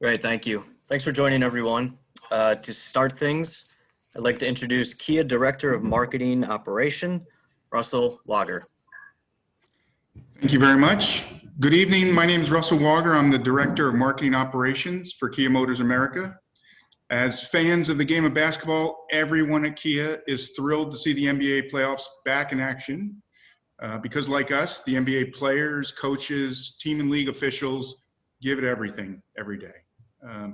Great, thank you. Thanks for joining, everyone. To start things, I'd like to introduce Kia Director of Marketing Operation, Russell Wager. Thank you very much. Good evening. My name is Russell Wager. I'm the Director of Marketing Operations for Kia Motors America. As fans of the game of basketball, everyone at Kia is thrilled to see the NBA playoffs back in action. Because like us, the NBA players, coaches, team and league officials give it everything every day.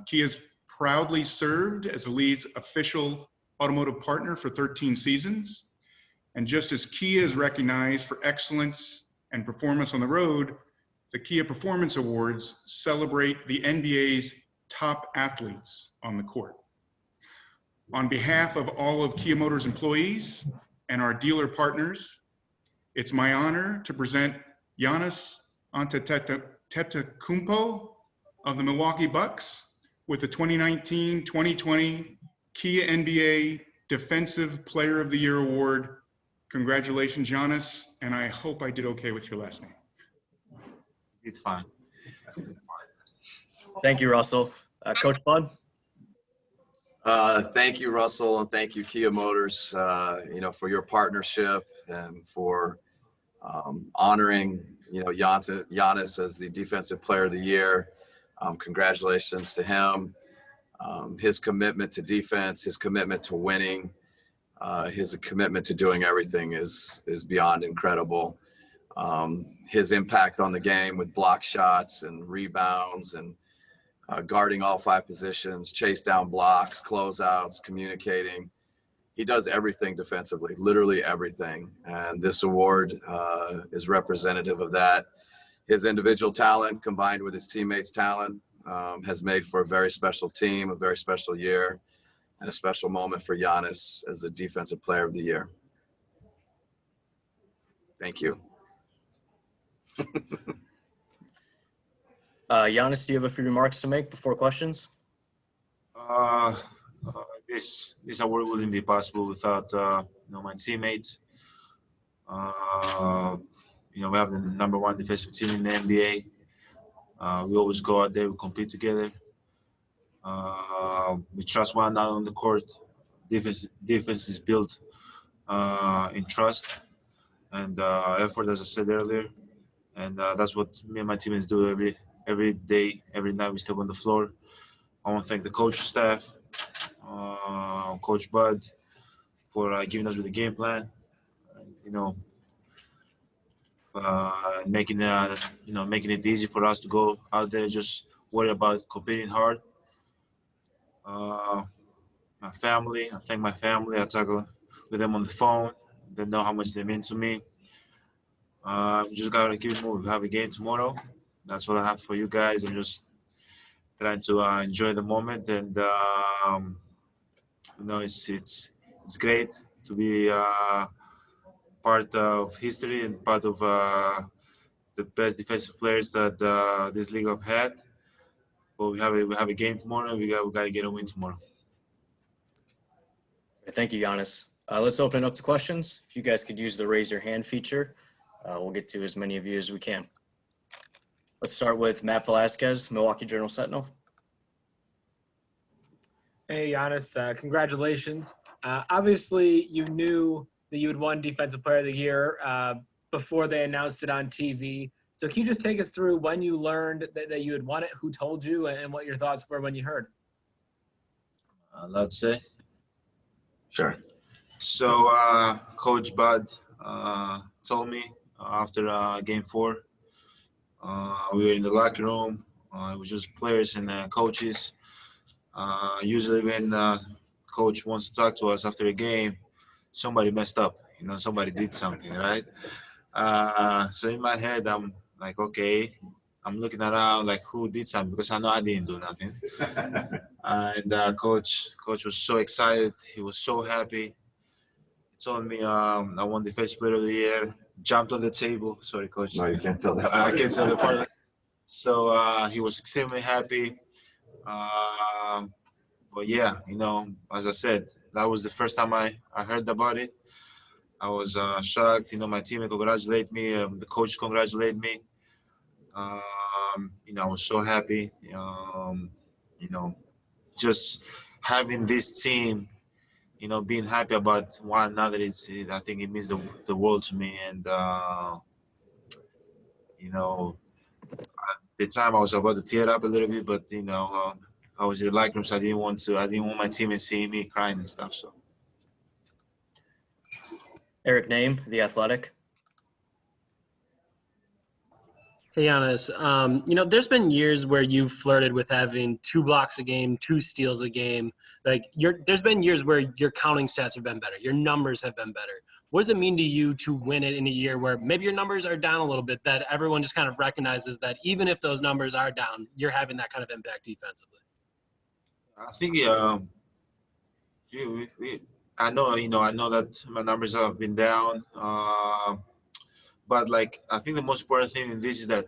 Kia's proudly served as the league's official automotive partner for 13 seasons. And just as Kia is recognized for excellence and performance on the road, the Kia Performance Awards celebrate the NBA's top athletes on the court. On behalf of all of Kia Motors employees and our dealer partners, it's my honor to present Giannis Antetokounmpo of the Milwaukee Bucks with the 2019-2020 Kia NBA Defensive Player of the Year Award. Congratulations, Giannis, and I hope I did okay with your last name. It's fine. Thank you, Russell. Coach Bud? Thank you, Russell, and thank you, Kia Motors, for your partnership and for honoring, Giannis as the Defensive Player of the Year. Congratulations to him. His commitment to defense, his commitment to winning, his commitment to doing everything is beyond incredible. His impact on the game with block shots and rebounds and guarding all 5 positions, chase down blocks, closeouts, communicating. He does everything defensively, literally everything. And this award is representative of that. His individual talent combined with his teammates' talent has made for a very special team, a very special year, and a special moment for Giannis as the Defensive Player of the Year. Thank you. Giannis, do you have a few remarks to make before questions? This award wouldn't be possible without my teammates. We have the #1 defensive team in the NBA. We always go out there, we compete together. We trust one another on the court. Defense is built in trust and effort, as I said earlier. And that's what me and my teammates do every day, every night we step on the floor. I want to thank the coach staff, Coach Bud, for giving us with the game plan. Making it easy for us to go out there, just worry about competing hard. My family, I thank my family. I talk with them on the phone. They know how much they mean to me. We just gotta keep it moving. We have a game tomorrow. That's what I have for you guys. I'm just trying to enjoy the moment, and it's great to be part of history and part of the best defensive players that this league have had. But we have a game tomorrow. We got to get a win tomorrow. Thank you, Giannis. Let's open it up to questions. If you guys could use the raise your hand feature, we'll get to as many of you as we can. Let's start with Matt Velasquez, Milwaukee Journal Sentinel. Hey, Giannis, congratulations. Obviously, you knew that you had won Defensive Player of the Year before they announced it on TV. So can you just take us through when you learned that you had won it, who told you, and what your thoughts were when you heard? Allowed to say? Sure. So Coach Bud told me after Game 4. We were in the locker room. It was just players and coaches. Usually when coach wants to talk to us after a game, somebody messed up. Somebody did something, right? So in my head, I'm like, okay. I'm looking around like who did something because I know I didn't do nothing. And coach was so excited. He was so happy. He told me I won Defensive Player of the Year. Jumped on the table. Sorry, coach. No, you can't tell that. I can't tell the part. So he was extremely happy. But yeah, as I said, that was the first time I heard about it. I was shocked. My teammate congratulated me. The coach congratulated me. I was so happy. you know, just having this team, you know, being happy about one another, I think it means the world to me. And, you know, the time I was about to tear up a little bit, but, you know, I was in the locker room, so I didn't want my teammates seeing me crying and stuff. So. Eric Name, The Athletic. Hey, Giannis, there's been years where you've flirted with having 2 blocks a game, 2 steals a game. There's been years where your counting stats have been better. Your numbers have been better. What does it mean to you to win it in a year where maybe your numbers are down a little bit, that everyone just kind of recognizes that even if those numbers are down, you're having that kind of impact defensively? I think I know that my numbers have been down, but like I think the most important thing in this is that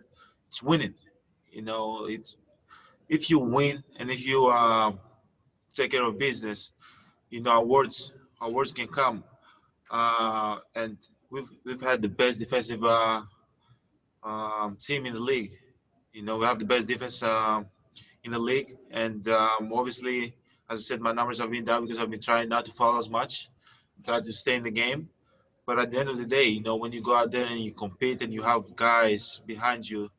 it's winning. You know, it's if you win and if you take care of business, you know, awards can come, and we've had the best defensive team in the league. You know, we have the best defense in the league, and obviously, as I said, my numbers have been down because I've been trying not to foul as much, try to stay in the game. But at the end of the day, you know, when you go out there and you compete and you have guys behind you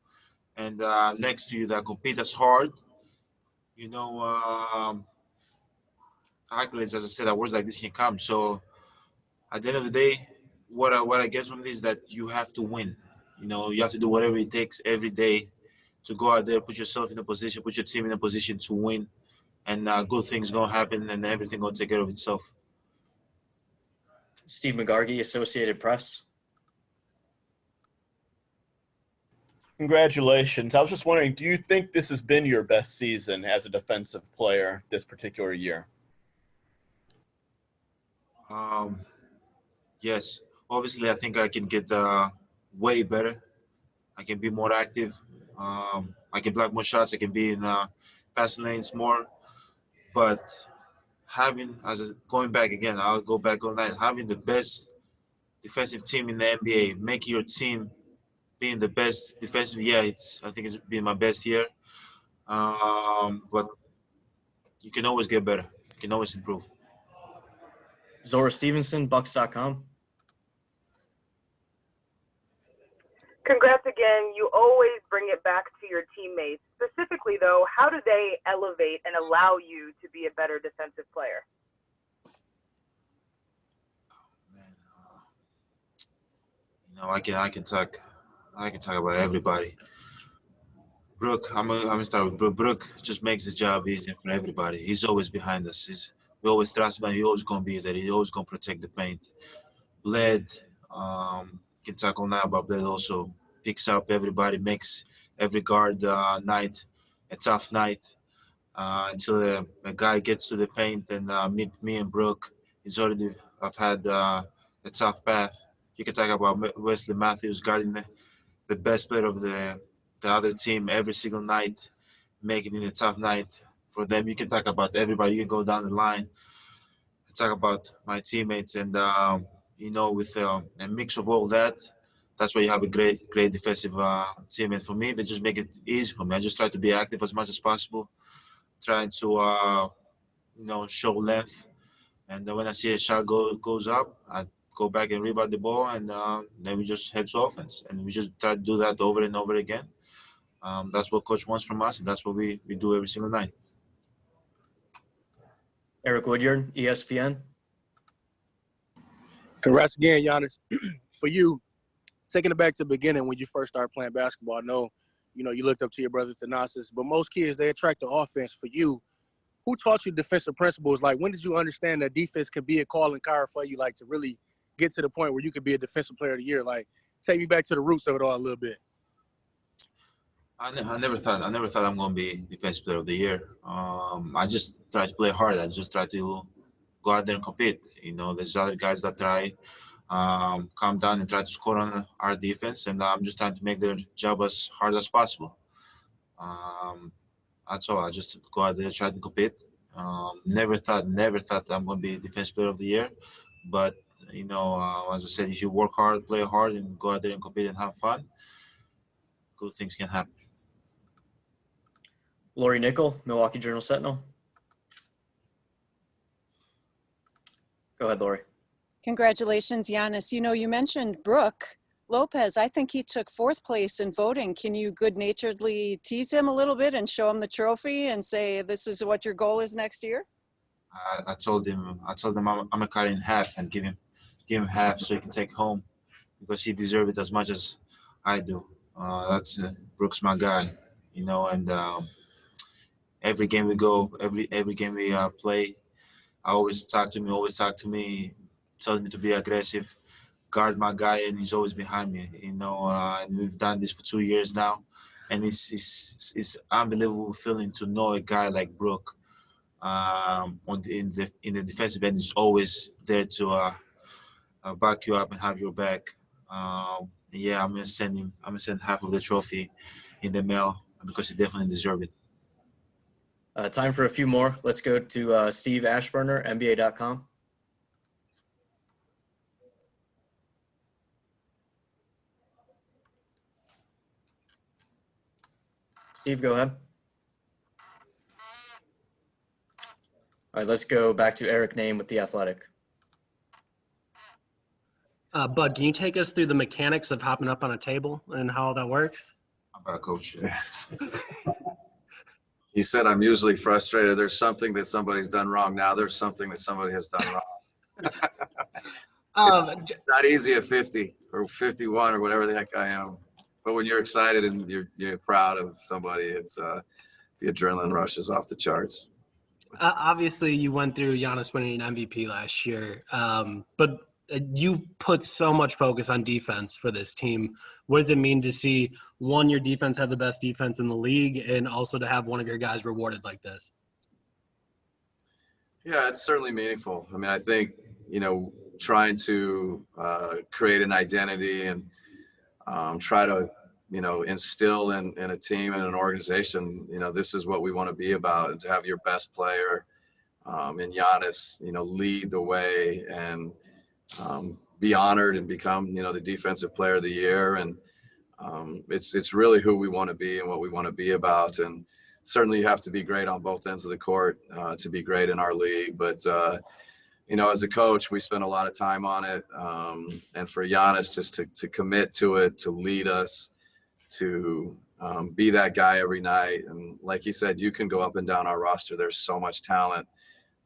and next to you that compete as hard, you know, accolades, as I said, awards like this can come. So at the end of the day, what I get from this is that you have to win. You know, you have to do whatever it takes every day to go out there, put yourself in a position, put your team in a position to win, and good things gonna happen, and everything gonna take care of itself. Steve McGargy, Associated Press. Congratulations. I was just wondering, do you think this has been your best season as a defensive player this particular year? Yes, obviously, I think I can get way better. I can be more active. I can block more shots. I can be in passing lanes more. But going back again, I'll go back all night. Having the best defensive team in the NBA, making your team being the best defensive. Yeah, I think it's been my best year. But you can always get better. You can always improve. Zora Stevenson, Bucks.com. Congrats again. You always bring it back to your teammates. Specifically, though, how do they elevate and allow you to be a better defensive player? Man, you know, I can talk about everybody. Brooke, I'm gonna start with Brooke. Brooke just makes the job easier for everybody. He's always behind us. We always trust him. He's always gonna be there. He's always gonna protect the paint. Bled, can talk all night about Bled. Also picks up everybody, makes every guard night a tough night until a guy gets to the paint and meet me and Brooke. I've had a tough path. You can talk about Wesley Matthews guarding the best player of the other team every single night, making it a tough night for them. You can talk about everybody. You can go down the line and talk about my teammates. And, you know, with a mix of all that, that's why you have a great defensive teammate. For me, they just make it easy for me. I just try to be active as much as possible, trying to, you know, show length. And when I see a shot goes up, I go back and rebound the ball, and then we just head to offense. And we just try to do that over and over again. That's what coach wants from us, and that's what we do every single night. Eric Woodyard, ESPN. Congrats again, Giannis. For you, taking it back to the beginning when you first started playing basketball, I know, you looked up to your brother Thanasis, but most kids, they attract the offense. For you, who taught you defensive principles? Like, when did you understand that defense can be a calling card for you, like, to really get to the point where you could be a defensive player of the year? Like, take me back to the roots of it all a little bit. I never thought I'm going to be defensive player of the year. I just try to play hard. I just try to go out there and compete. You know, there's other guys that try come down and try to score on our defense, and I'm just trying to make their job as hard as possible. That's all. I just go out there, try to compete. Never thought I'm going to be defensive player of the year, but you know, as I said, if you work hard, play hard, and go out there and compete and have fun, good things can happen. Lori Nickel, Milwaukee Journal-Sentinel. Go ahead, Lori. Congratulations, Giannis. You know, you mentioned Brooke Lopez. I think he took 4th place in voting. Can you good-naturedly tease him a little bit and show him the trophy and say, this is what your goal is next year? I told him I'm gonna cut it in half and give him half so he can take home because he deserves it as much as I do. That's Brooks, my guy, you know. And every game we go, every game we play, always talk to me, tells me to be aggressive, guard my guy, and he's always behind me, you know. And we've done this for 2 years now, and it's unbelievable feeling to know a guy like Brooke in the defensive end is always there to back you up and have your back. Yeah, I'm gonna send half of the trophy in the mail because he definitely deserves it. Time for a few more. Let's go to Steve Ashburner, NBA.com. Steve, go ahead. All right, let's go back to Eric Name with The Athletic. Bud, can you take us through the mechanics of hopping up on a table and how that works? How about Coach? He said, I'm usually frustrated. There's something that somebody's done wrong. Now there's something that somebody has done wrong. It's not easy at 50 or 51 or whatever the heck I am. But when you're excited and you're proud of somebody, it's the adrenaline rush is off the charts. Obviously, you went through Giannis winning an MVP last year, but you put so much focus on defense for this team. What does it mean to see, one, your defense have the best defense in the league, and also to have one of your guys rewarded like this? Yeah, it's certainly meaningful. I mean, I think, you know, trying to create an identity and try to, you know, instill in a team and an organization, you know, this is what we want to be about, and to have your best player in Giannis, you know, lead the way and be honored and become, you know, the defensive player of the year. And it's really who we want to be and what we want to be about. And certainly you have to be great on both ends of the court to be great in our league. But, you know, as a coach, we spend a lot of time on it. And for Giannis just to commit to it, to lead us, to be that guy every night. And like he said, you can go up and down our roster. There's so much talent.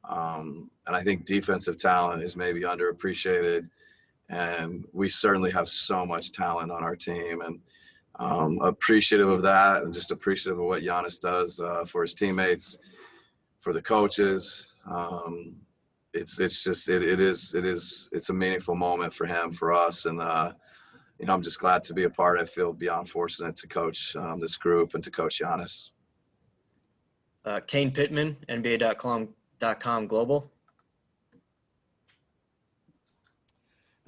And I think defensive talent is maybe underappreciated. And we certainly have so much talent on our team, and appreciative of that, and just appreciative of what Giannis does for his teammates, for the coaches. It's a meaningful moment for him, for us. And, you know, I'm just glad to be a part. I feel beyond fortunate to coach this group and to coach Giannis. Kane Pittman, NBA.com Global.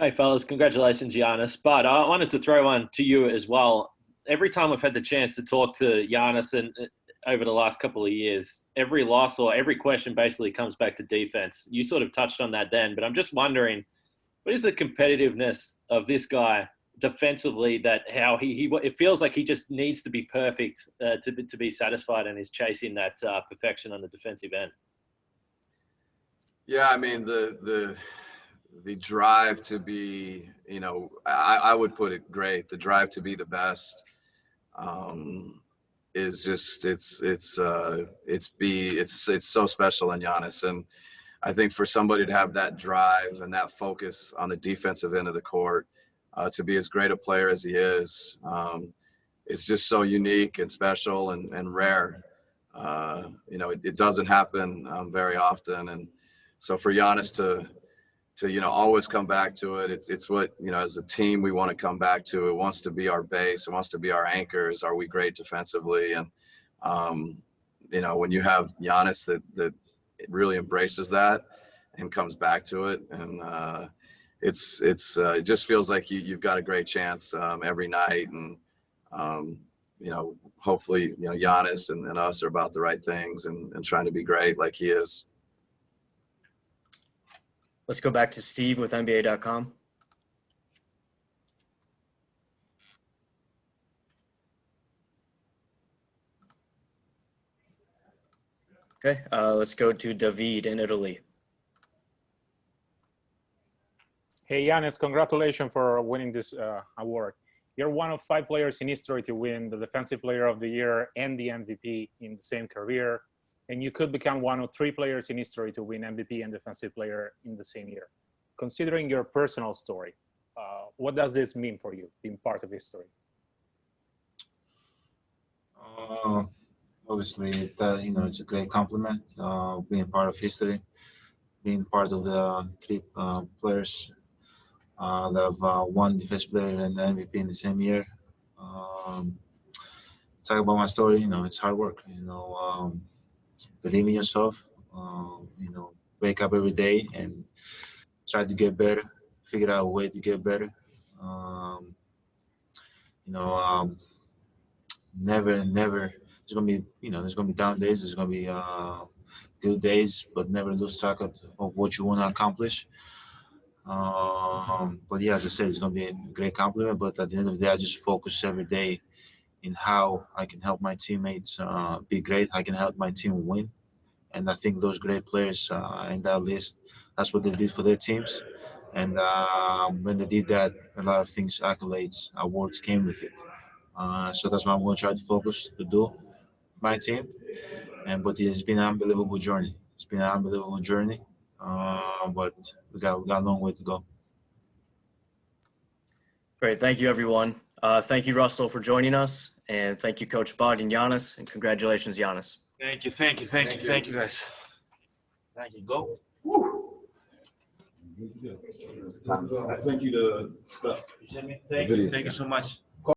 Hey, fellas. Congratulations, Giannis. But I wanted to throw one to you as well. Every time I've had the chance to talk to Giannis and over the last couple of years, every loss or every question basically comes back to defense. You sort of touched on that then, but I'm just wondering, what is the competitiveness of this guy defensively, that how he it feels like he just needs to be perfect to be satisfied, and is chasing that perfection on the defensive end? Yeah, I mean, the drive to be, you know, I would put it great. The drive to be the best is just it's so special in Giannis. And I think for somebody to have that drive and that focus on the defensive end of the court, to be as great a player as he is, it's just so unique and special and rare. You know, it doesn't happen very often. And so for Giannis to you know, always come back to it, it's what, you know, as a team we want to come back to. It wants to be our base. It wants to be our anchors. Are we great defensively? And you know, when you have Giannis that really embraces that and comes back to it, and it just feels like you've got a great chance every night. And you know, hopefully, you know, Giannis and us are about the right things and trying to be great like he is. Let's go back to Steve with NBA.com. Okay, let's go to David in Italy. Hey, Giannis, congratulations for winning this award. You're one of 5 players in history to win the Defensive Player of the Year and the MVP in the same career. And you could become one of 3 players in history to win MVP and Defensive Player in the same year. Considering your personal story, what does this mean for you, being part of history? Obviously, it's a great compliment, being part of history, being part of the 3 players that have won Defensive Player and the MVP in the same year. Talk about my story, it's hard work. Believe in yourself. Wake up every day and try to get better. Figure out a way to get better. Never. There's gonna be down days. There's gonna be good days, but never lose track of what you want to accomplish. But yeah, as I said, it's gonna be a great compliment. But at the end of the day, I just focus every day in how I can help my teammates be great. I can help my team win, and I think those great players in that list, that's what they did for their teams. And when they did that, a lot of things, accolades, awards came with it. So that's what I'm going to try to focus to do, my team. But it's been an unbelievable journey. It's been an unbelievable journey. But we got a long way to go. Great, thank you, everyone. Thank you, Russell, for joining us, and thank you, Coach Bud and Giannis, and congratulations, Giannis. Thank you, guys. Thank you. Go. I sent you the stuff. Thank you so much.